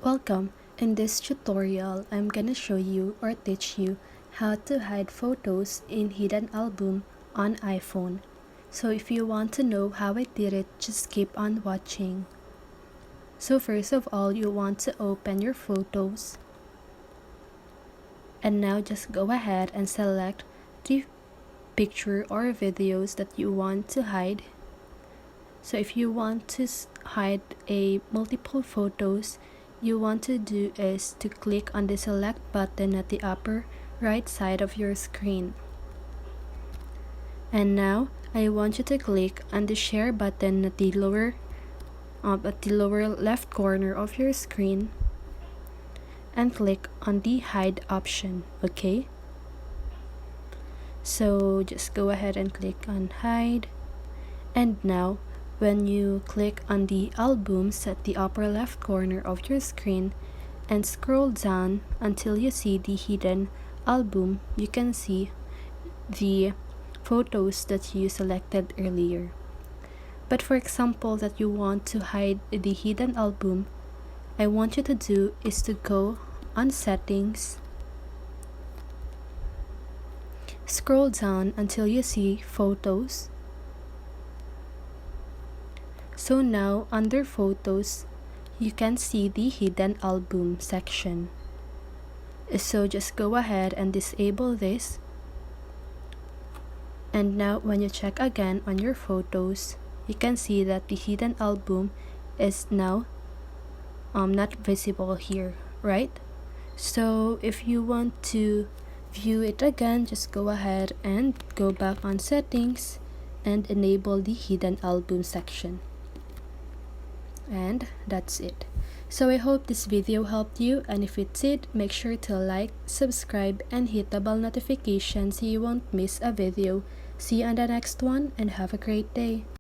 Welcome. In this tutorial, I'm gonna show you or teach you how to hide photos in hidden album on iPhone. So if you want to know how I did it, just keep on watching. So first of all, you want to open your photos. And now just go ahead and select the picture or videos that you want to hide. So if you want to hide multiple photos, you want to do is to click on the select button at the upper right side of your screen. And now I want you to click on the share button at the lower left corner of your screen and click on the hide option. Okay, so just go ahead and click on hide. And now when you click on the albums at the upper left corner of your screen and scroll down until you see the hidden album, you can see the photos that you selected earlier. But for example, that you want to hide the hidden album, I want you to do is to go on settings, scroll down until you see photos. So now under photos, you can see the hidden album section. So just go ahead and disable this. And now when you check again on your photos, you can see that the hidden album is now not visible here, right? So if you want to view it again, just go ahead and go back on settings and enable the hidden album section. And that's it. So I hope this video helped you, and if it did, make sure to like, subscribe, and hit the bell notification so you won't miss a video. See you on the next one, and have a great day.